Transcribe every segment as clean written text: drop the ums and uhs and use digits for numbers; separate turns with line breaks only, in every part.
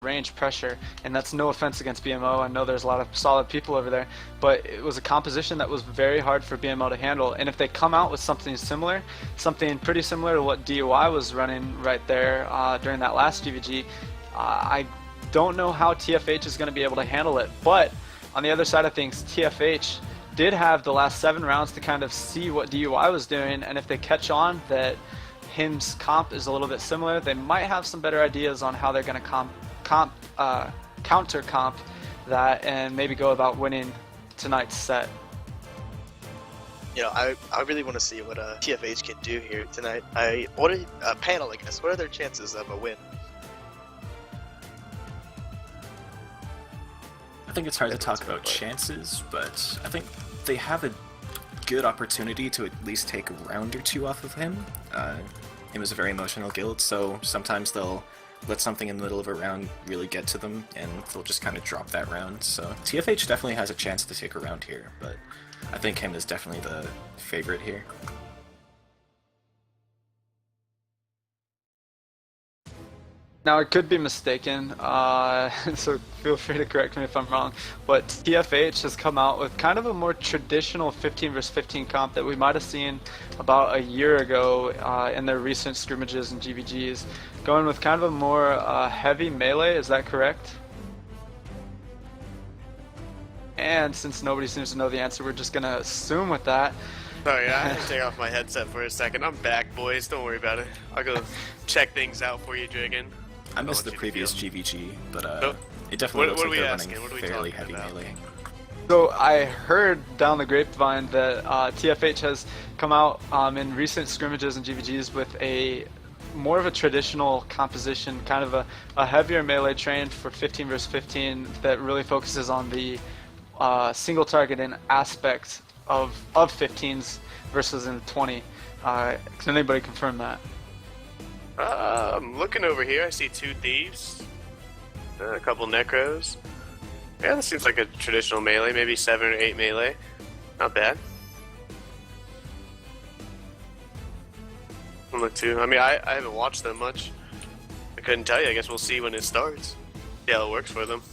range pressure, and that's no offense against BMO. I know there's a lot of solid people over there, but it was a composition that was very hard for BMO to handle. And if they come out with something similar, something pretty similar to what DUI was running right there during that last GvG, I don't know how TFH is going to be able to handle it. But on the other side of things, TFH did have the last 7 rounds to kind of see what DUI was doing, and if they catch on that him's comp is a little bit similar, they might have some better ideas on how they're going to counter comp that and maybe go about winning tonight's set.
You know, I really want to see what TFH can do here tonight. Panel, I guess. What are their chances of a win?
I think it's hard to talk about chances, but I think they have a good opportunity to at least take a round or 2 off of him. Him is a very emotional guild, so sometimes they'll let something in the middle of a round really get to them, and they'll just kind of drop that round. So TFH definitely has a chance to take a round here, but I think him is definitely the favorite here.
Now, I could be mistaken, so feel free to correct me if I'm wrong, but TFH has come out with kind of a more traditional 15 vs 15 comp that we might have seen about a year ago in their recent scrimmages and GvGs, going with kind of a more heavy melee. Is that correct? And since nobody seems to know the answer, we're just going to assume with that.
Oh yeah, I had to take off my headset for a second. I'm back, boys. Don't worry about it. I'll go check things out for you, Drigan.
I missed the previous GvG, but it definitely looks like they're running fairly heavy melee.
So I heard down the grapevine that TFH has come out in recent scrimmages and GvGs with a more of a traditional composition, kind of a heavier melee train for 15 vs 15 that really focuses on the single targeting aspect of 15s versus in 20. Can anybody confirm that?
I'm looking over here. I see 2 thieves, a couple necros. Yeah, this seems like a traditional melee, maybe 7 or 8 melee. Not bad. I'll look too. I mean, I haven't watched them much. I couldn't tell you. I guess we'll see when it starts. See how it works for them.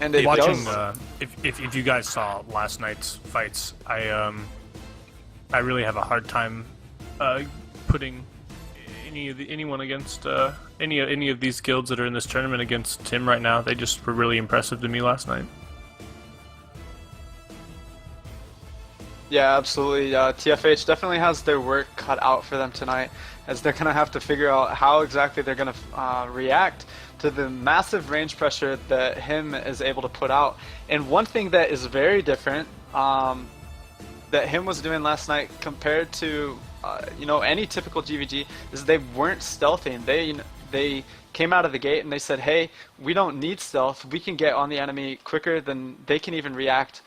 And it
watching,
does.
if you guys saw last night's fights, I really have a hard time putting anyone against any of these guilds that are in this tournament against Tim right now. They just were really impressive to me last night.
Yeah, absolutely. TFH definitely has their work cut out for them tonight, as they're going to have to figure out how exactly they're going to react to the massive range pressure that him is able to put out. And one thing that is very different that him was doing last night compared to any typical GvG is they weren't stealthing. They came out of the gate and they said, hey, we don't need stealth. We can get on the enemy quicker than they can even react.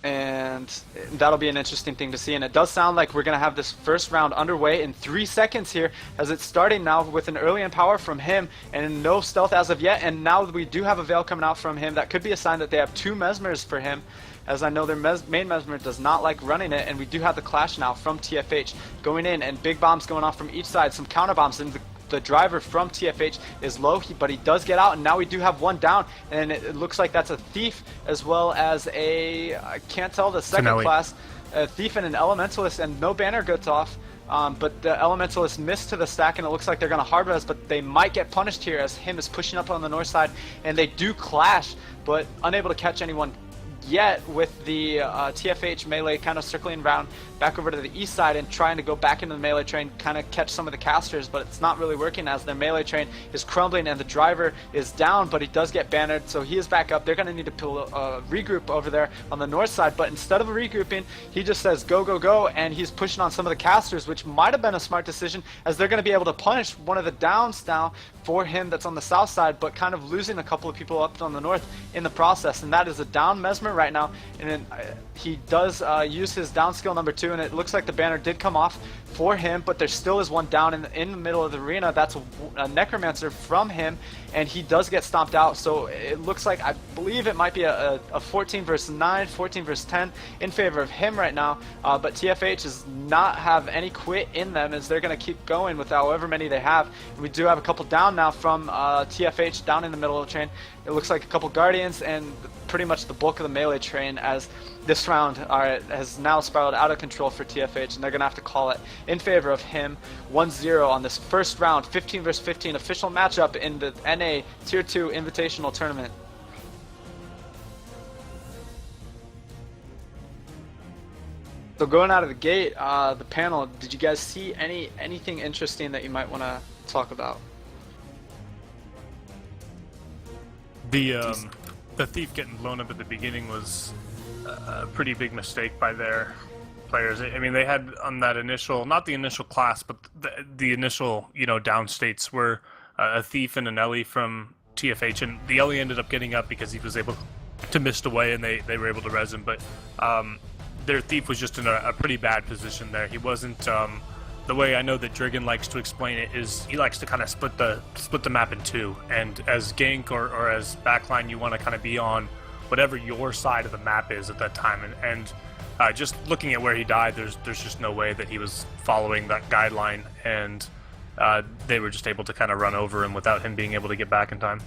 And that'll be an interesting thing to see. And it does sound like we're going to have this first round underway in 3 seconds here, as it's starting now with an early empower from him and no stealth as of yet. And now we do have a veil coming out from him. That could be a sign that they have 2 mesmers for him, as I know their main mesmer does not like running it. And we do have the clash now from TFH going in, and big bombs going off from each side, some counter bombs, and the driver from TFH is low, but he does get out, and now we do have 1 down, and it looks like that's a thief as well as I can't tell the second class, a thief and an elementalist, and no banner gets off. But the elementalist missed to the stack, and it looks like they're going to hard res, but they might get punished here as him is pushing up on the north side, and they do clash, but unable to catch anyone yet, with the TFH melee kind of circling around back over to the east side and trying to go back into the melee train, kind of catch some of the casters, but it's not really working as their melee train is crumbling and the driver is down, but he does get bannered, so he is back up. They're going to need to pull a regroup over there on the north side, but instead of regrouping, he just says go, go, go, and he's pushing on some of the casters, which might have been a smart decision, as they're going to be able to punish one of the downs now for him that's on the south side, but kind of losing a couple of people up on the north in the process, and that is a down mesmer right now. And then he does use his down skill number 2, and it looks like the banner did come off for him, but there still is 1 down in the middle of the arena. That's a necromancer from him, and he does get stomped out. So it looks like, I believe it might be a 14 versus 9, 14 versus 10 in favor of him right now. But TFH does not have any quit in them, as they're going to keep going with however many they have. And we do have a couple down now from TFH down in the middle of the train. It looks like a couple Guardians and pretty much the bulk of the melee train, as this round has now spiraled out of control for TFH, and they're going to have to call it in favor of him. 1-0 on this first round, 15 versus 15 official matchup in the NA Tier 2 Invitational Tournament. So going out of the gate, the panel, did you guys see anything interesting that you might want to talk about?
The thief getting blown up at the beginning was a pretty big mistake by their players. I mean, they had on that initial, not the initial class, but the initial, down states were a thief and an Ellie from TFH, and the Ellie ended up getting up because he was able to mist away, and they were able to res him. But their thief was just in a pretty bad position there. He wasn't. The way I know that Drigan likes to explain it is he likes to kind of split the map in two, and as gank or as backline, you want to kind of be on whatever your side of the map is at that time. And just looking at where he died, there's just no way that he was following that guideline, and they were just able to kind of run over him without him being able to get back in time.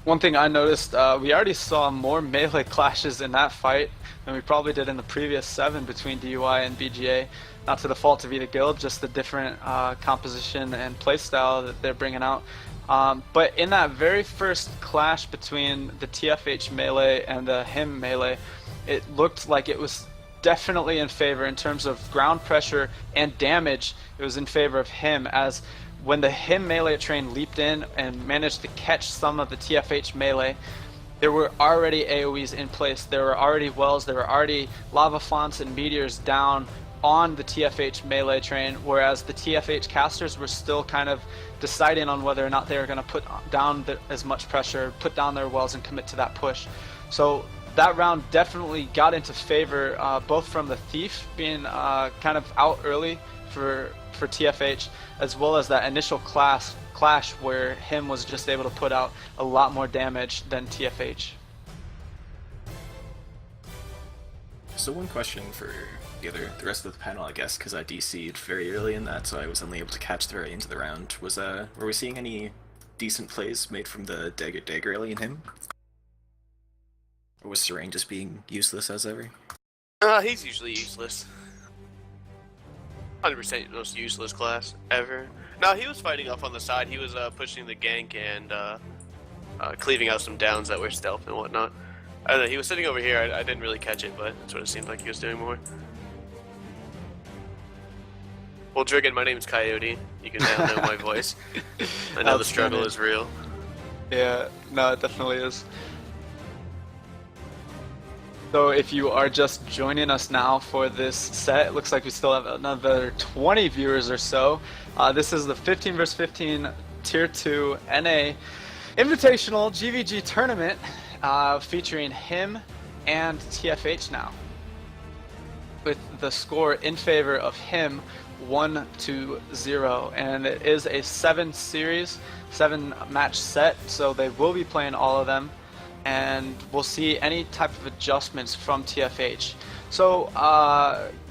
One thing I noticed, we already saw more melee clashes in that fight than we probably did in the previous 7 between DUI and BGA. Not to the fault of either guild, just the different composition and playstyle that they're bringing out. But in that very first clash between the TFH melee and the him melee, it looked like it was definitely in favor in terms of ground pressure and damage. It was in favor of him, as when the him melee train leaped in and managed to catch some of the TFH melee, there were already AoEs in place, there were already wells, there were already lava fonts and meteors down on the TFH melee train, whereas the TFH casters were still kind of deciding on whether or not they were going to put down as much pressure, put down their wells and commit to that push. So that round definitely got into favor, both from the thief being kind of out early for TFH, as well as that initial clash where him was just able to put out a lot more damage than TFH.
So one question for the rest of the panel, I guess, because I DC'd very early in that, so I was only able to catch the very end of the round. Was were we seeing any decent plays made from the dagger Ellie and him? Or was Serene just being useless as ever?
He's usually useless. 100% most useless class ever. No, he was fighting off on the side. He was pushing the gank and cleaving out some downs that were stealth and whatnot. I don't know, he was sitting over here. I didn't really catch it, but that's what it seemed like he was doing more. Well, Drigan, my name's Kyotie. You can now know my voice. I know the struggle is real.
Yeah, no, it definitely is. So if you are just joining us now for this set, it looks like we still have another 20 viewers or so. This is the 15 vs 15 Tier 2 NA Invitational GvG Tournament, featuring him and TFH now, with the score in favor of him 1-0, and it is a 7 match set, so they will be playing all of them, and we'll see any type of adjustments from TFH. So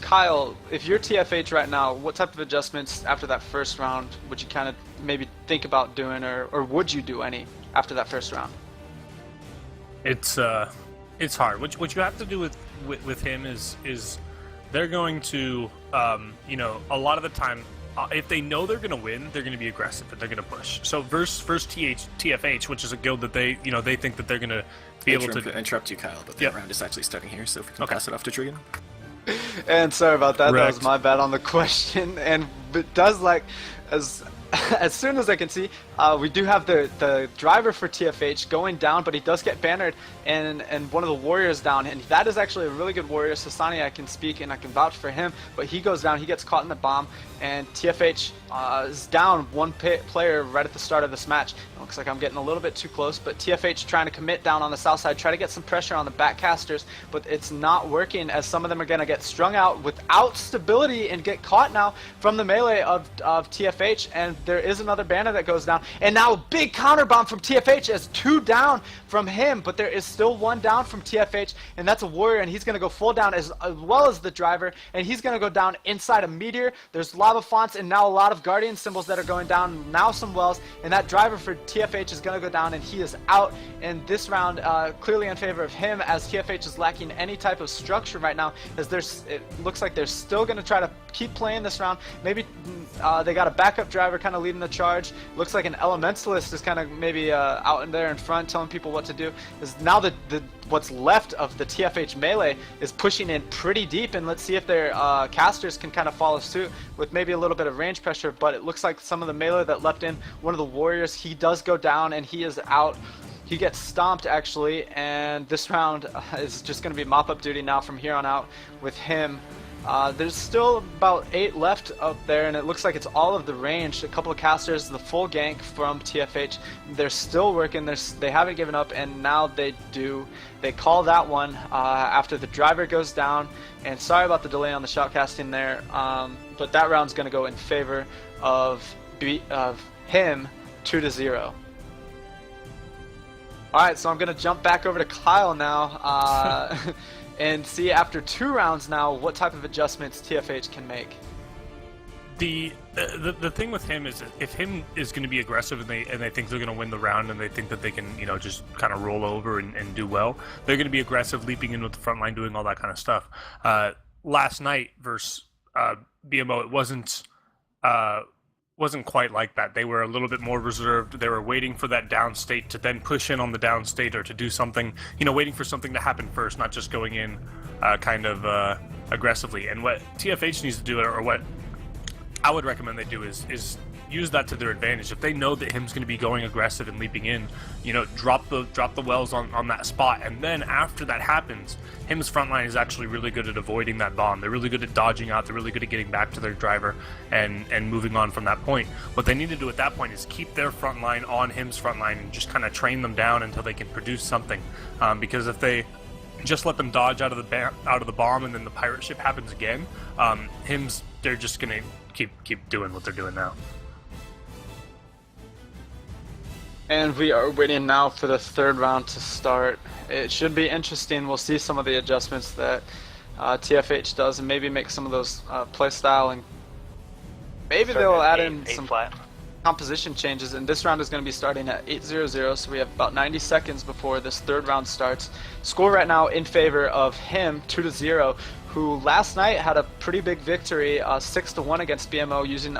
Kyle, if you're TFH right now, what type of adjustments after that first round would you kind of maybe think about doing, or would you do any after that first round?
It's hard. What you have to do with him is they're going to a lot of the time, if they know they're going to win, they're going to be aggressive and they're going to push. So first TFH, which is a guild that they think that they're going to be able to
interrupt you, Kyle, but the round is actually starting here, so if we can pass it off to Drigan.
And sorry about that.
Correct.
That was my bad on the question. And it does, like, as soon as I can see, we do have the driver for TFH going down, but he does get bannered and one of the warriors down, and that is actually a really good warrior. Sasani, I can speak and I can vouch for him, but he goes down, he gets caught in the bomb, and TFH is down one player right at the start of this match. Looks like I'm getting a little bit too close, but TFH trying to commit down on the south side, try to get some pressure on the back casters, but it's not working as some of them are going to get strung out without stability and get caught now from the melee of TFH, and there is another banner that goes down, and now a big counter bomb from TFH as 2 down from him, but there is still 1 down from TFH, and that's a warrior, and he's going to go full down as well as the driver, and he's going to go down inside a meteor. There's lava fonts and now a lot of guardian symbols that are going down, now some wells, and that driver for TFH is going to go down, and he is out. And this round clearly in favor of him, as TFH is lacking any type of structure right now, as it looks like they're still going to try to keep playing this round. Maybe they got a backup driver kind of leading the charge. Looks like an elementalist is kind of maybe out in there in front telling people what to do. Is now what's left of the TFH melee is pushing in pretty deep, and let's see if their casters can kind of follow suit with maybe a little bit of range pressure. But it looks like some of the melee that left in, one of the warriors, he does go down and he is out. He gets stomped actually, and this round is just going to be mop-up duty now from here on out with him. There's still about 8 left up there, and it looks like it's all of the range. A couple of casters, the full gank from TFH. They're still working. They haven't given up, and now they do. They call that one after the driver goes down. And sorry about the delay on the shoutcasting there, but that round's going to go in favor of him, 2-0. Alright, so I'm going to jump back over to Kyle now and see after 2 rounds now what type of adjustments TFH can make.
The thing with him is, if him is going to be aggressive and they think they're going to win the round and they think that they can, you know, just kind of roll over and do well, they're going to be aggressive, leaping in with the front line, doing all that kind of stuff. Last night versus BMO, it wasn't quite like that. They were a little bit more reserved. They were waiting for that down state to then push in on the down state, or to do something, you know, waiting for something to happen first, not just going in kind of aggressively. And what TFH needs to do, or what I would recommend they do, is use that to their advantage. If they know that him's going to be going aggressive and leaping in, you know, drop the wells on that spot, and then after that happens, him's front line is actually really good at avoiding that bomb. They're really good at dodging out. They're really good at getting back to their driver and moving on from that point. What they need to do at that point is keep their front line on him's front line and just kind of train them down until they can produce something. Because if they just let them dodge out of the bomb and then the pirate ship happens again, they're just gonna keep doing what they're doing now.
And we are waiting now for the 3rd round to start. It should be interesting. We'll see some of the adjustments that TFH does, and maybe make some of those playstyle, and maybe they'll add in some composition changes. And this round is going to be starting at 8:00, so we have about 90 seconds before this 3rd round starts. Score right now in favor of him, 2-0, who last night had a pretty big victory, 6-1 against BMO, using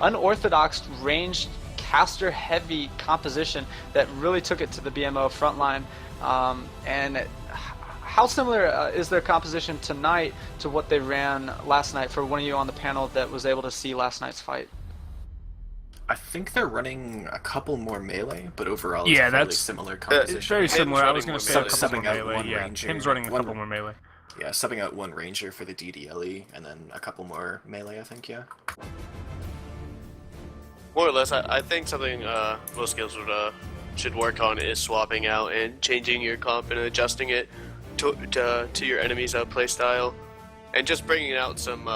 unorthodox ranged caster heavy composition that really took it to the BMO front line. How similar is their composition tonight to what they ran last night, for one of you on the panel that was able to see last night's fight?
I think they're running a couple more melee, but overall it's
Yeah,
a fairly
that's
similar composition.
It's very similar. I was
running
going to
more
say a
melee.
couple more
Subbing out
melee.
one
Yeah,
ranger,
him's running a
one-
couple more melee.
Yeah, subbing out one ranger for the DDLE, and then a couple more melee, I think, yeah.
More or less, I think something most guilds should work on is swapping out and changing your comp and adjusting it to your enemy's playstyle, and just bringing out some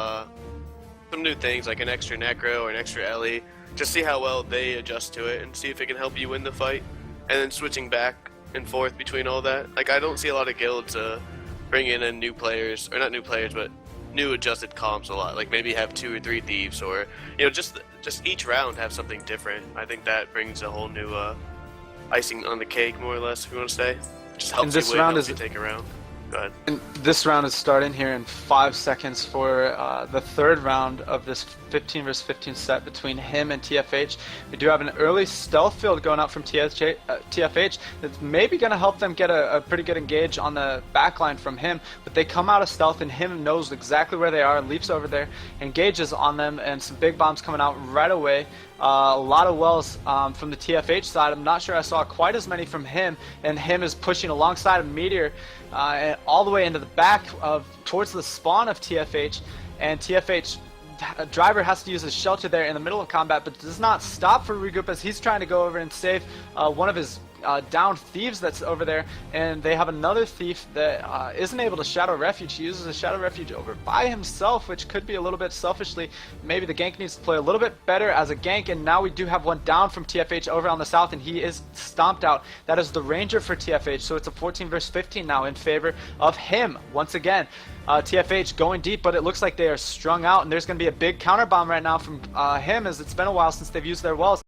new things like an extra necro or an extra Ellie. Just see how well they adjust to it and see if it can help you win the fight, and then switching back and forth between all that. Like, I don't see a lot of guilds bringing in new players, or not new players, but new adjusted comps a lot. Like, maybe have 2 or 3 thieves, or, you know, just each round have something different. I think that brings a whole new icing on the cake, more or less, if you want to say. Just helps
this
you win,
round
helps
is-
you take a round. Go ahead.
And this round is starting here in 5 seconds for the 3rd round of this 15 versus 15 set between him and TFH. We do have an early stealth field going out from TFH that's maybe going to help them get a pretty good engage on the backline from him, but they come out of stealth, and him knows exactly where they are, leaps over there, engages on them, and some big bombs coming out right away. A lot of wells from the TFH side. I'm not sure I saw quite as many from him, and him is pushing alongside a meteor all the way into the back towards the spawn of TFH, and TFH Driver has to use his shelter there in the middle of combat, but does not stop for regroup as he's trying to go over and save one of his downed thieves that's over there, and they have another thief that isn't able to Shadow Refuge. He uses a Shadow Refuge over by himself, which could be a little bit selfishly. Maybe the gank needs to play a little bit better as a gank, and now we do have one down from TFH over on the south, and he is stomped out. That is the Ranger for TFH, so it's a 14 versus 15 now in favor of him. Once again, TFH going deep, but it looks like they are strung out, and there's going to be a big counter bomb right now from him, as it's been a while since they've used their wells.